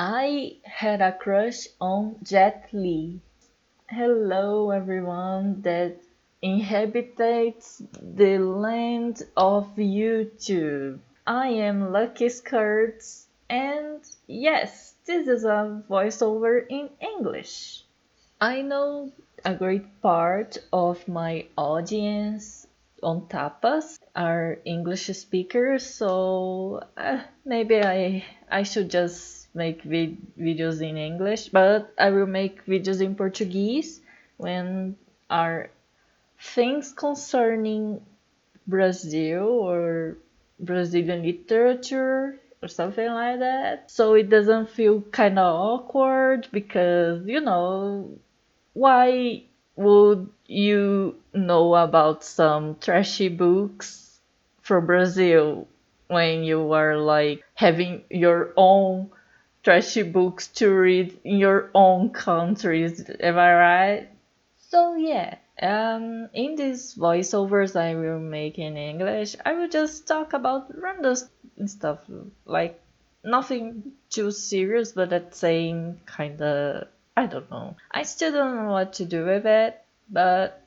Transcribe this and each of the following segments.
I had a crush on Jet Li. Hello, everyone that inhabits the land of YouTube. I am Lucky Skirts, and yes, this is a voiceover in English. I know a great part of my audience on Tapas are English speakers, so maybe I should just make videos in English, but I will make videos in Portuguese when are things concerning Brazil or Brazilian literature or something like that. So it doesn't feel kind of awkward because, why would you know about some trashy books from Brazil when you are like having your own trashy books to read in your own countries? Am I right? So yeah, in these voiceovers I will make in English, I will just talk about random stuff, like nothing too serious, but at the same kinda, I don't know. I still don't know what to do with it, but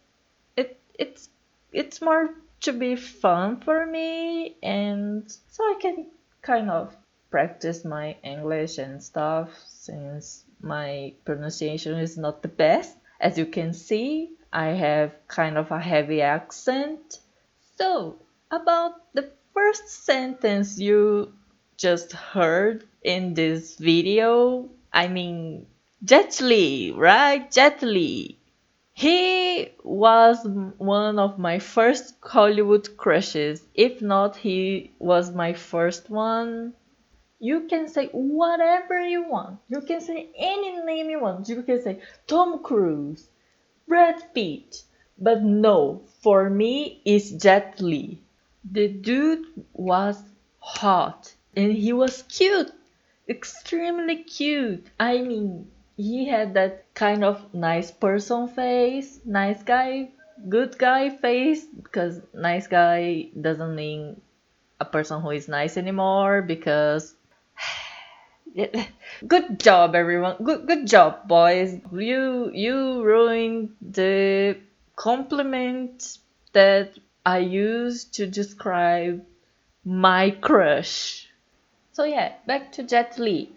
it's more to be fun for me, and so I can kind of practice my English and stuff since my pronunciation is not the best. As you can see, I have kind of a heavy accent. So, about the first sentence you just heard in this video, I mean, Jet Li, right? Jet Li. He was one of my first Hollywood crushes. If not, he was my first one. You can say whatever you want. You can say any name you want. You can say Tom Cruise, Brad Pitt. But no, for me, it's Jet Li. The dude was hot and he was cute, extremely cute. I mean, he had that kind of nice person face, nice guy, good guy face, because nice guy doesn't mean a person who is nice anymore, because good job everyone, good job boys, you ruined the compliment that I used to describe my crush. So yeah, back to Jet Li.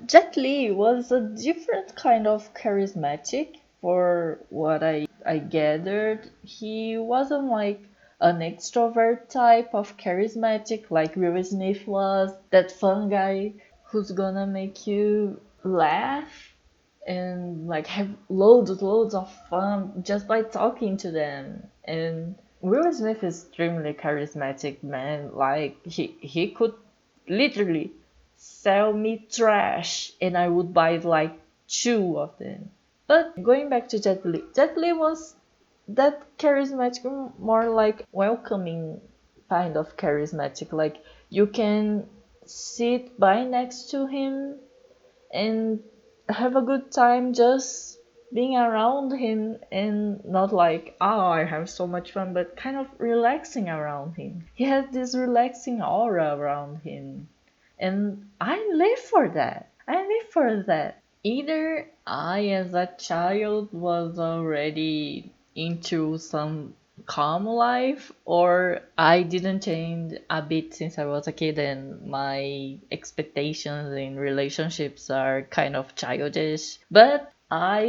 Jet Li was a different kind of charismatic for what I gathered. He wasn't like an extrovert type of charismatic like Will Smith was, that fun guy who's gonna make you laugh and like have loads of fun just by talking to them. And Will Smith is extremely charismatic, man. Like he could literally sell me trash and I would buy like two of them. But going back to Jet Li was that charismatic, more like welcoming kind of charismatic. Like you can sit by next to him and have a good time just being around him, and not like, oh, I have so much fun, but kind of relaxing around him. He had this relaxing aura around him, and I live for that. I live for that. Either I, as a child, was already into some calm life, or I didn't change a bit since I was a kid and my expectations in relationships are kind of childish. But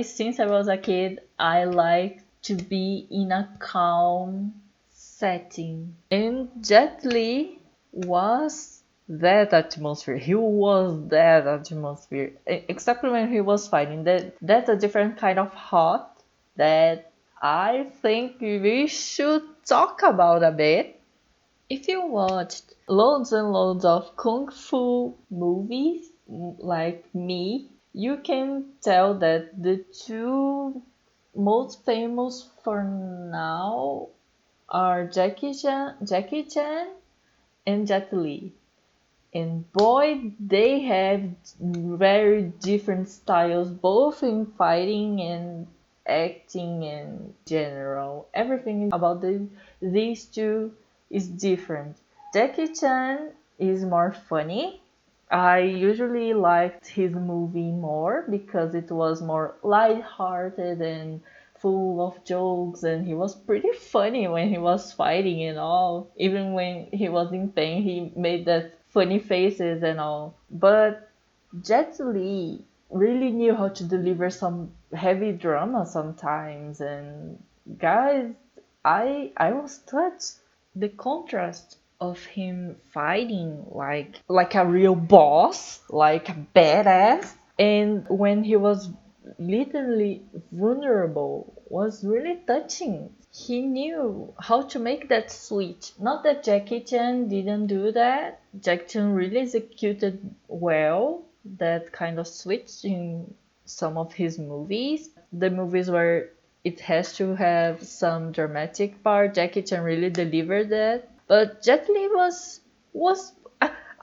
since I was a kid, I like to be in a calm setting. And Jet Li was that atmosphere. He was that atmosphere. Except when he was fighting. That's a different kind of hot that I think we should talk about a bit. If you watched loads and loads of kung fu movies like me, you can tell that the two most famous for now are Jackie Chan and Jet Li. And boy, they have very different styles, both in fighting and acting in general. Everything about these two is different. Jackie Chan is more funny, I usually liked his movie more because it was more lighthearted and full of jokes, and he was pretty funny when he was fighting and all. Even when he was in pain, he made that funny faces and all. But Jet Li really knew how to deliver some heavy drama sometimes, and guys, I was touched. The contrast of him fighting like a real boss, like a badass, and when he was literally vulnerable was really touching. He knew how to make that switch. Not that Jackie Chan didn't do that. Jackie Chan really executed well that kind of switch in some of his movies. The movies where it has to have some dramatic part, Jackie Chan really delivered that. But Jet Li was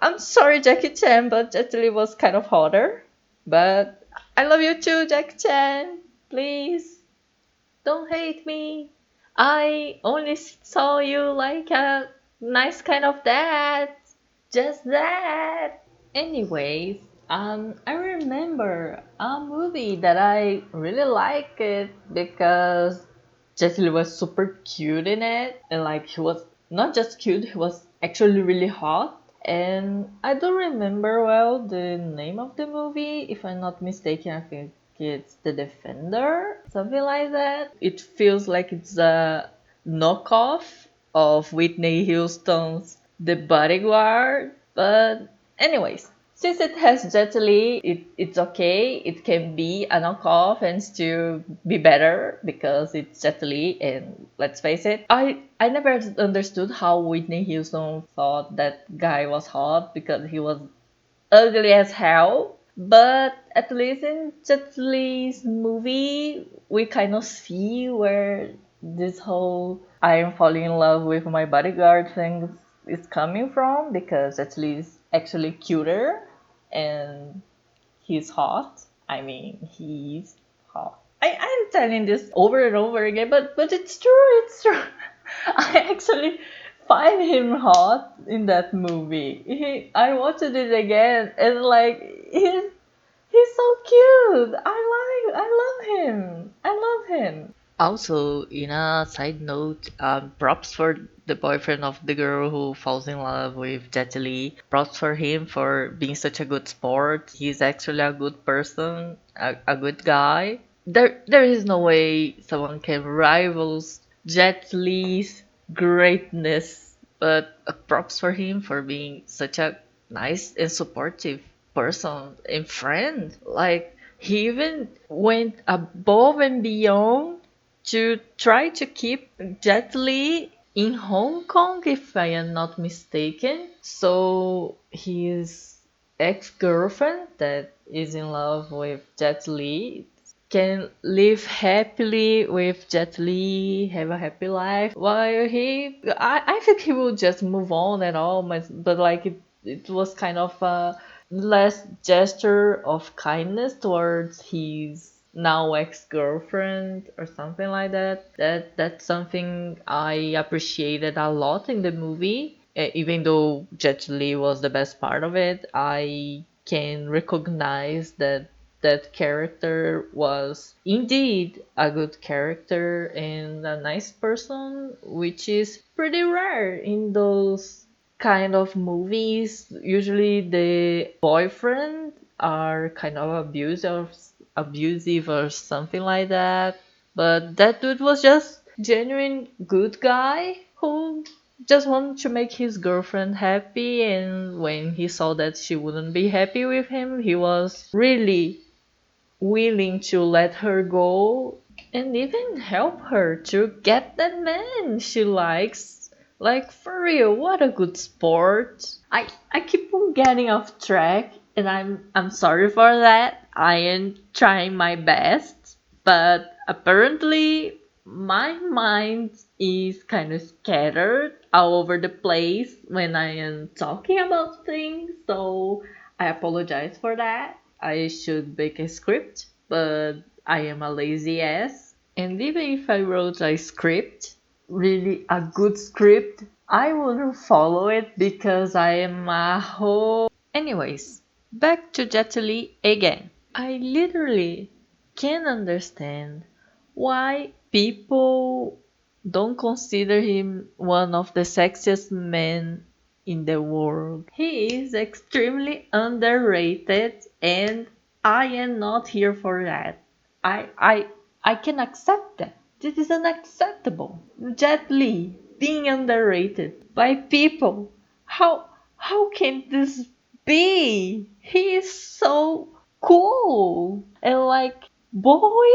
I'm sorry Jackie Chan, but Jet Li was kind of hotter. But I love you too, Jackie Chan. Please don't hate me. I only saw you like a nice kind of dad. Just that. Anyways, I remember a movie that I really liked it because Jet Li was super cute in it, and like he was not just cute, he was actually really hot. And I don't remember well the name of the movie. If I'm not mistaken, I think it's The Defender, something like that. It feels like it's a knockoff of Whitney Houston's The Bodyguard. But anyways, since it has Jet Li, it's okay. It can be a knockoff and still be better because it's Jet Li. And let's face it, I never understood how Whitney Houston thought that guy was hot because he was ugly as hell. But at least in Jet Li's movie, we kind of see where this whole I am falling in love with my bodyguard thing is coming from because Jet Li is actually cuter and he's hot. I mean, he's hot. I'm telling this over and over again, but it's true, it's true. I actually find him hot in that movie. I watched it again and like he's so cute. I love him. I love him. Also, in a side note, props for the boyfriend of the girl who falls in love with Jet Li. Props for him for being such a good sport. He's actually a good person, a good guy. There is no way someone can rival Jet Li's greatness, but props for him for being such a nice and supportive person and friend. Like, he even went above and beyond to try to keep Jet Li in Hong Kong, if I am not mistaken. So his ex-girlfriend that is in love with Jet Li can live happily with Jet Li, have a happy life, while I think he will just move on and all, but like it was kind of a last gesture of kindness towards his now ex-girlfriend or something like that. That's something I appreciated a lot in the movie. Even though Jet Li was the best part of it, I can recognize that that character was indeed a good character and a nice person, which is pretty rare in those kind of movies. Usually the boyfriend are kind of abusive or something like that. But that dude was just genuine good guy who just wanted to make his girlfriend happy, and when he saw that she wouldn't be happy with him, he was really willing to let her go and even help her to get that man she likes. Like, for real, what a good sport. I keep on getting off track and I'm sorry for that. I am trying my best, but apparently my mind is kind of scattered all over the place when I am talking about things, so I apologize for that. I should make a script, but I am a lazy ass. And even if I wrote a script, really a good script, I wouldn't follow it because I am a whole. Anyways, back to Jet Li again. I literally can't understand why people don't consider him one of the sexiest men in the world. He is extremely underrated and I am not here for that. I I I can accept that. This is unacceptable. Jet Li being underrated by people. How can this be? He is so cool. And like, boy,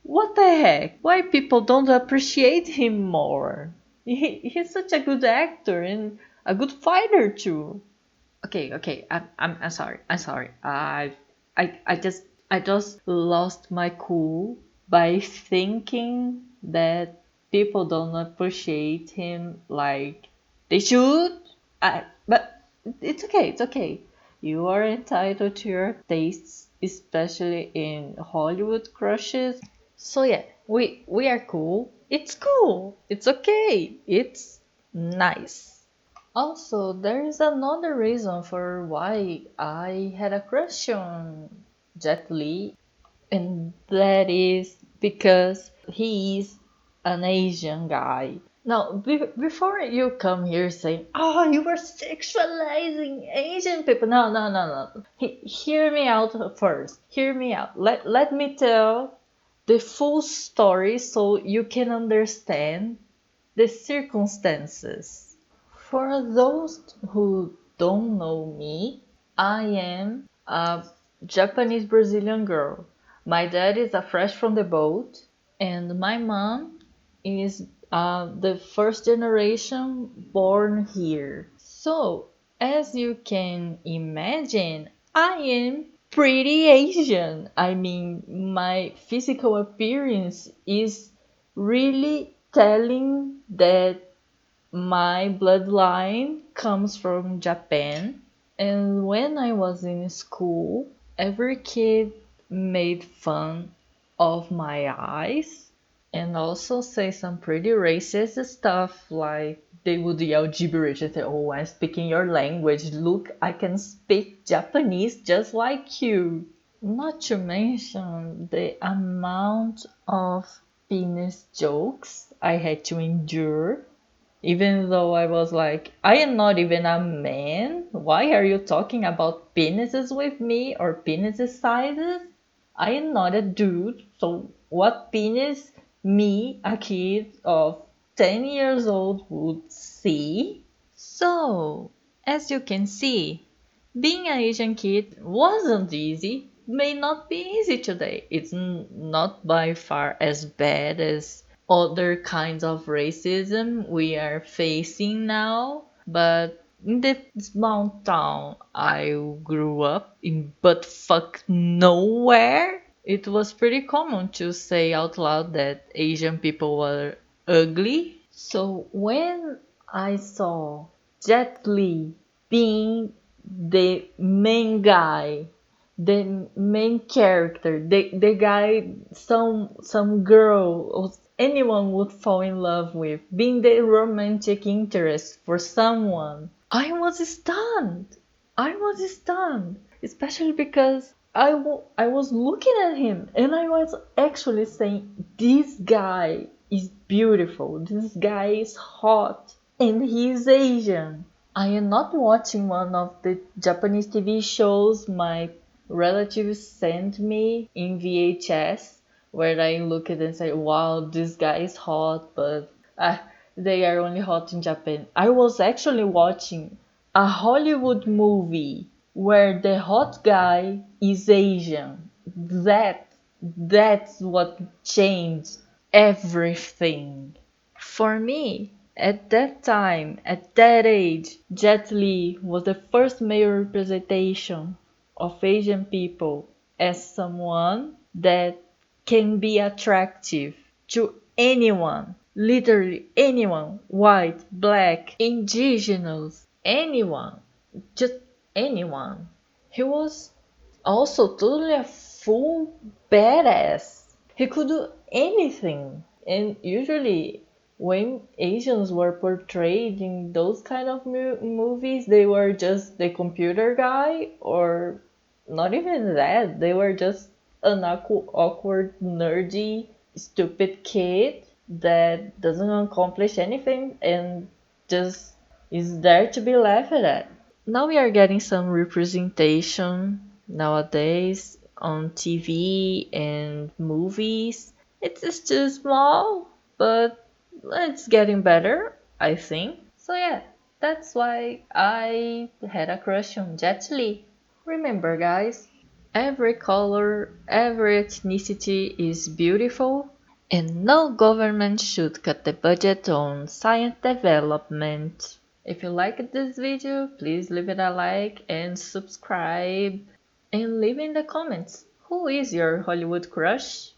what the heck? Why people don't appreciate him more? He's such a good actor and a good fighter too. Okay. I'm sorry. I'm sorry. I just lost my cool by thinking that people don't appreciate him like they should. But it's okay. It's okay. You are entitled to your tastes, especially in Hollywood crushes. So yeah, we are cool. It's cool. It's okay. It's nice. Also, there is another reason for why I had a crush on Jet Li, and that is because he is an Asian guy. Now, before you come here saying, "Oh, you were sexualizing Asian people," no. Hear me out first. Hear me out. Let me tell the full story so you can understand the circumstances. For those who don't know me, I am a Japanese Brazilian girl. My dad is a fresh from the boat, and my mom is the first generation born here. So, as you can imagine, I am pretty Asian. I mean, my physical appearance is really telling that my bloodline comes from Japan, and when I was in school, every kid made fun of my eyes and also say some pretty racist stuff like they would yell gibberish and say, "Oh, I'm speaking your language. Look, I can speak Japanese just like you." Not to mention the amount of penis jokes I had to endure. Even though I was like, I am not even a man. Why are you talking about penises with me or penis sizes? I am not a dude. So what penis me, a kid of 10 years old, would see? So, as you can see, being an Asian kid wasn't easy, may not be easy today. It's not by far as bad as other kinds of racism we are facing now, but in the small town I grew up in but fuck nowhere, it was pretty common to say out loud that Asian people were ugly. So when I saw Jet Li being the main guy, the main character, the guy some girl or anyone would fall in love with, being the romantic interest for someone, I was stunned. I was stunned, especially because I was looking at him and I was actually saying, this guy is beautiful, this guy is hot, and he's Asian. I am not watching one of the Japanese TV shows my relatives sent me in VHS, where I look at it and say, wow, this guy is hot, but uh, they are only hot in Japan. I was actually watching a Hollywood movie where the hot guy is Asian. That's what changed everything. For me, at that time, at that age, Jet Li was the first male representation of Asian people as someone that can be attractive to anyone, literally anyone, white, black, indigenous, anyone, just anyone. He was also totally a full badass. He could do anything, and usually when Asians were portrayed in those kind of movies, they were just the computer guy, or not even that. They were just an awkward, nerdy, stupid kid that doesn't accomplish anything and just is there to be laughed at. Now we are getting some representation nowadays on TV and movies. It's still small, but it's getting better, I think. So yeah, that's why I had a crush on Jet Li. Remember, guys, every color, every ethnicity is beautiful, and no government should cut the budget on science development. If you liked this video, please leave it a like and subscribe. And leave in the comments, who is your Hollywood crush?